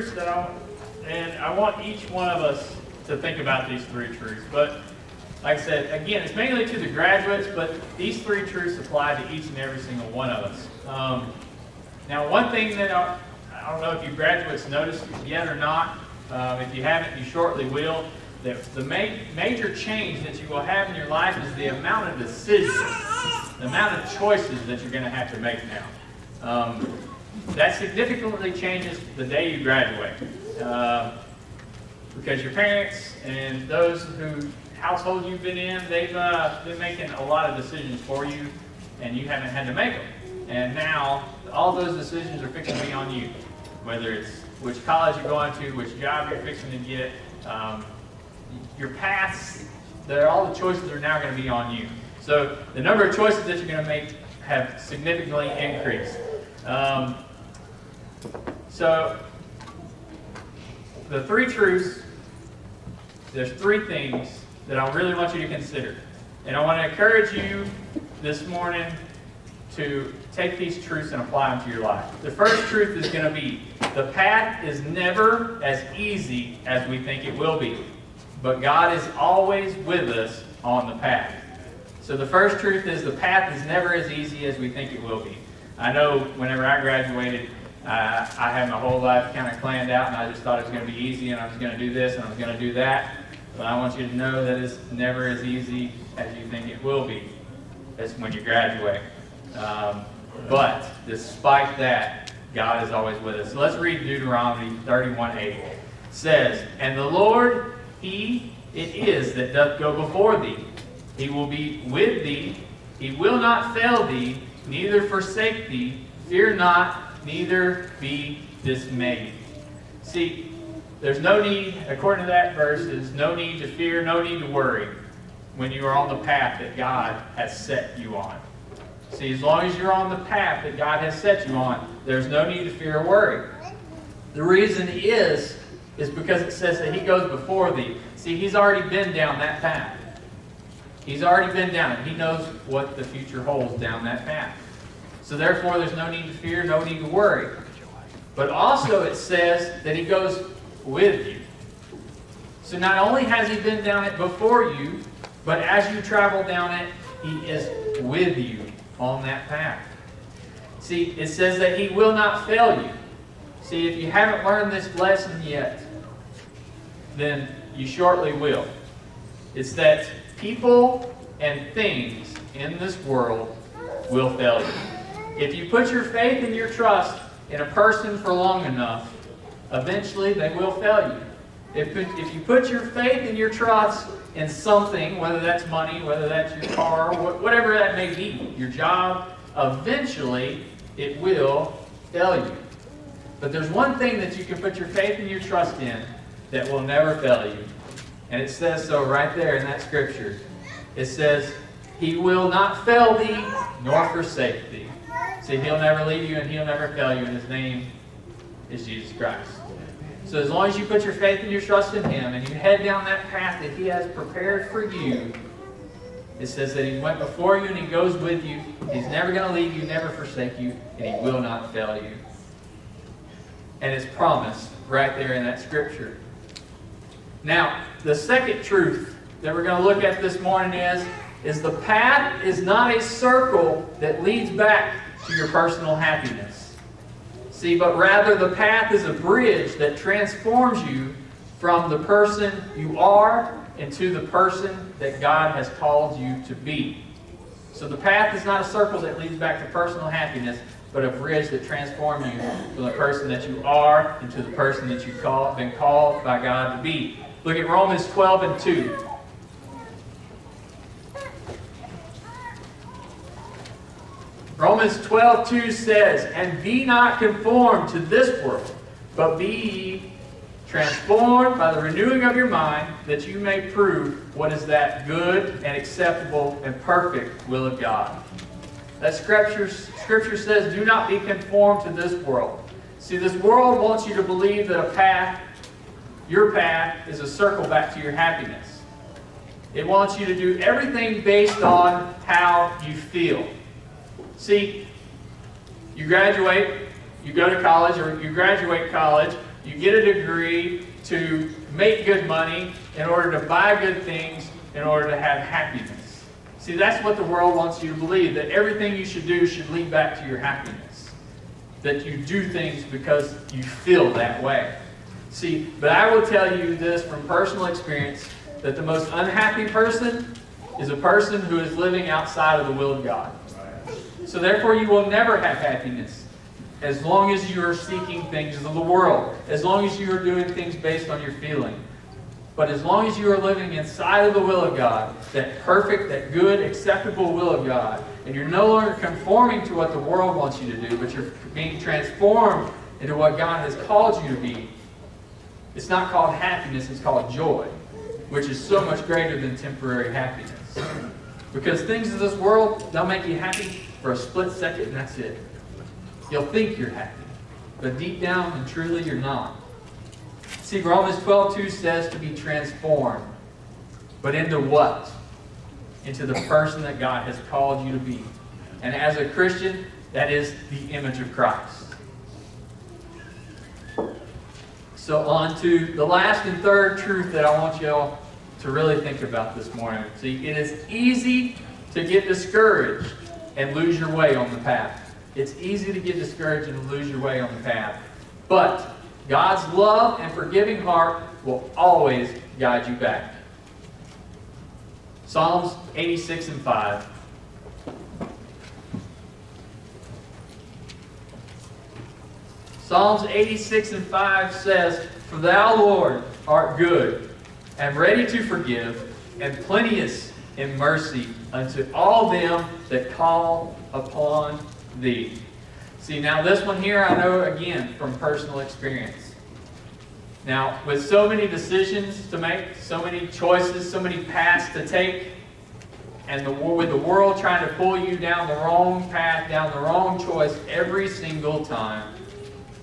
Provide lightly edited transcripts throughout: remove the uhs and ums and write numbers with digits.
truths and I want each one of us to think about these three truths. But like I said, again, it's mainly to the graduates, but these three truths apply to each and every single one of us. Now, one thing that I don't know if you graduates noticed yet or not. If you haven't, you shortly will. The major change that you will have in your life is the amount of decisions, the amount of choices that you're going to have to make now. That significantly changes the day you graduate. Because your parents and those who household you've been in, they've been making a lot of decisions for you, and you haven't had to make them. And now, all those decisions are fixing to be on you. Whether it's which college you're going to, which job you're fixing to get, your paths, all the choices are now going to be on you. So the number of choices that you're going to make have significantly increased. So the three truths, there's three things that I really want you to consider. And I want to encourage you this morning to take these truths and apply them to your life. The first truth is going to be, the path is never as easy as we think it will be. But God is always with us on the path. So the first truth is the path is never as easy as we think it will be. I know whenever I graduated, I had my whole life kind of planned out, and I just thought it was going to be easy, and I was going to do this, and I was going to do that. But I want you to know that it's never as easy as you think it will be. That's when you graduate. But despite that, God is always with us. So let's read Deuteronomy 31:8. It says, "And the Lord, He it is that doth go before thee. He will be with thee. He will not fail thee, neither forsake thee. Fear not, neither be dismayed." See, there's no need, according to that verse, there's no need to fear, no need to worry when you are on the path that God has set you on. See, as long as you're on the path that God has set you on, there's no need to fear or worry. The reason is because it says that He goes before thee. See, He's already been down that path. He's already been down it. He knows what the future holds down that path. So therefore, there's no need to fear, no need to worry. But also it says that He goes with you. So not only has He been down it before you, but as you travel down it, He is with you on that path. See, it says that He will not fail you. See, if you haven't learned this lesson yet, then you shortly will. It's that people and things in this world will fail you. If you put your faith and your trust in a person for long enough, eventually they will fail you. If you put your faith and your trust in something, whether that's money, whether that's your car, whatever that may be, your job, eventually it will fail you. But there's one thing that you can put your faith and your trust in that will never fail you. And it says so right there in that scripture. It says, He will not fail thee, nor forsake thee. See, He'll never leave you and He'll never fail you, and His name is Jesus Christ. So as long as you put your faith and your trust in Him and you head down that path that He has prepared for you, it says that He went before you and He goes with you. He's never going to leave you, never forsake you, and He will not fail you. And it's promised right there in that scripture. Now, the second truth that we're going to look at this morning is the path is not a circle that leads back to your personal happiness. See, but rather the path is a bridge that transforms you from the person you are into the person that God has called you to be. So the path is not a circle that leads back to personal happiness, but a bridge that transforms you from the person that you are into the person that you've been called by God to be. Look at Romans 12:2. Romans 12:2 says, "And be not conformed to this world, but be ye transformed by the renewing of your mind, that you may prove what is that good and acceptable and perfect will of God." That scripture says, do not be conformed to this world. See, this world wants you to believe that a path, your path, is a circle back to your happiness. It wants you to do everything based on how you feel. See, you graduate, you go to college, or you graduate college, you get a degree to make good money in order to buy good things in order to have happiness. See, that's what the world wants you to believe, that everything you should do should lead back to your happiness. That you do things because you feel that way. See, but I will tell you this from personal experience, that the most unhappy person is a person who is living outside of the will of God. So therefore you will never have happiness as long as you are seeking things of the world, as long as you are doing things based on your feeling. But as long as you are living inside of the will of God, that perfect, that good, acceptable will of God, and you're no longer conforming to what the world wants you to do, but you're being transformed into what God has called you to be, it's not called happiness, it's called joy, which is so much greater than temporary happiness. Because things of this world, they'll make you happy for a split second, and that's it. You'll think you're happy, but deep down and truly you're not. See, Romans 12:2 says to be transformed. But into what? Into the person that God has called you to be. And as a Christian, that is the image of Christ. So on to the last and third truth that I want you all to really think about this morning. See, it is easy to get discouraged and lose your way on the path. It's easy to get discouraged and lose your way on the path. But God's love and forgiving heart will always guide you back. Psalms 86:5. Psalms 86:5 says, "For thou, Lord, art good, and ready to forgive, and plenteous in mercy unto all them that call upon thee." See, now this one here I know again from personal experience. Now, with so many decisions to make, so many choices, so many paths to take, and with the world trying to pull you down the wrong path, down the wrong choice every single time,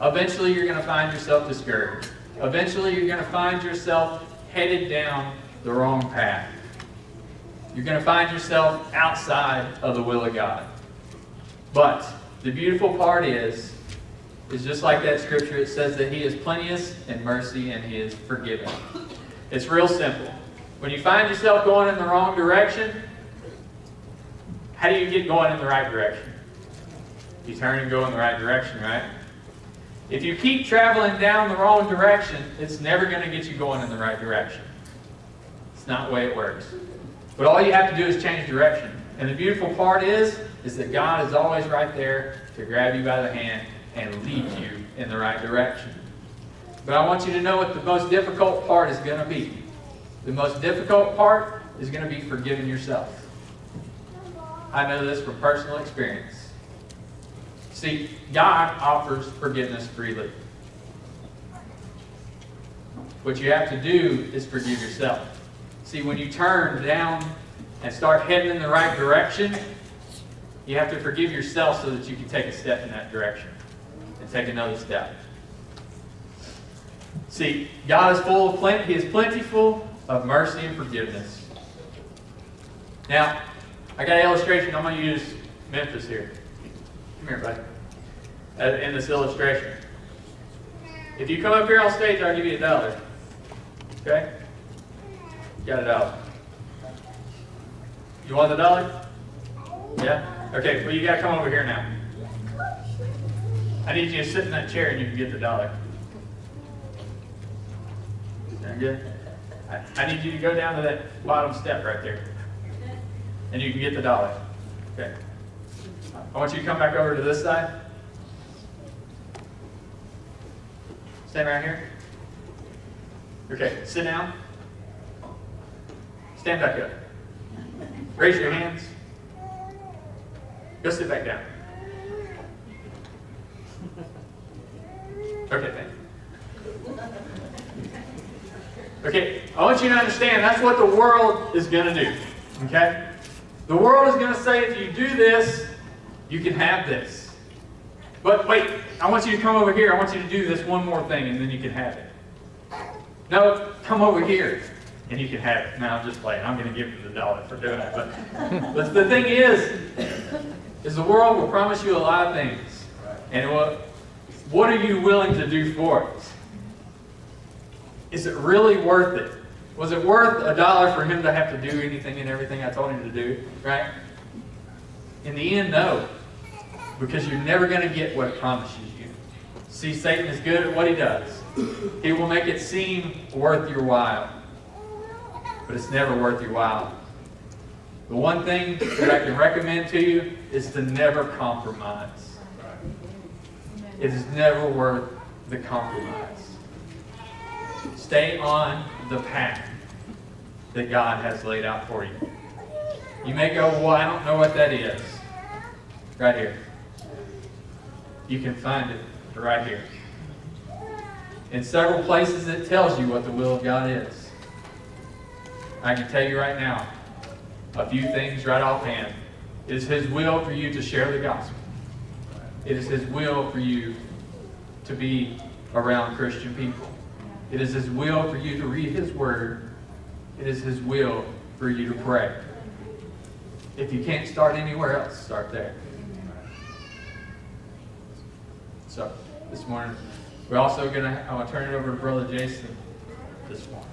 eventually you're going to find yourself discouraged. Eventually you're going to find yourself headed down the wrong path. You're going to find yourself outside of the will of God. But the beautiful part is just like that scripture, it says that He is plenteous in mercy and He is forgiving. It's real simple. When you find yourself going in the wrong direction, how do you get going in the right direction? You turn and go in the right direction, right? If you keep traveling down the wrong direction, it's never going to get you going in the right direction. It's not the way it works. But all you have to do is change direction. And the beautiful part is that God is always right there to grab you by the hand and lead you in the right direction. But I want you to know what the most difficult part is going to be. The most difficult part is going to be forgiving yourself. I know this from personal experience. See, God offers forgiveness freely. What you have to do is forgive yourself. See, when you turn down and start heading in the right direction, you have to forgive yourself so that you can take a step in that direction and take another step. See, God is full of plenty. He is plentiful of mercy and forgiveness. Now, I got an illustration. I'm going to use Memphis here. Come here, buddy. In this illustration. If you come up here on stage, I'll give you $1. Okay? You got $1. You want the $1? Yeah? Okay, well you got to come over here now. I need you to sit in that chair and you can get the $1. Sound good? I need you to go down to that bottom step right there. And you can get the $1. Okay. I want you to come back over to this side. Stand right here. Okay, sit down. Stand back up. Raise your hands. Go sit back down. Okay, thank you. Okay, I want you to understand that's what the world is going to do. Okay? The world is going to say if you do this, you can have this. But wait, I want you to come over here. I want you to do this one more thing and then you can have it. No, come over here and you can have it. Now I'm just playing. I'm going to give you the $1 for doing it. But the thing is the world will promise you a lot of things. And what are you willing to do for it? Is it really worth it? Was it worth $1 for him to have to do anything and everything I told him to do? Right? In the end, no. Because you're never going to get what it promises you. See, Satan is good at what he does. He will make it seem worth your while. But it's never worth your while. The one thing that I can recommend to you is to never compromise. It is never worth the compromise. Stay on the path that God has laid out for you. You may go, well, I don't know what that is. Right here. You can find it right here. In several places it tells you what the will of God is. I can tell you right now, a few things right offhand. It is His will for you to share the gospel. It is His will for you to be around Christian people. It is His will for you to read His Word. It is His will for you to pray. If you can't start anywhere else, start there. So, this morning, we're also going to, I want to turn it over to Brother Jason this morning.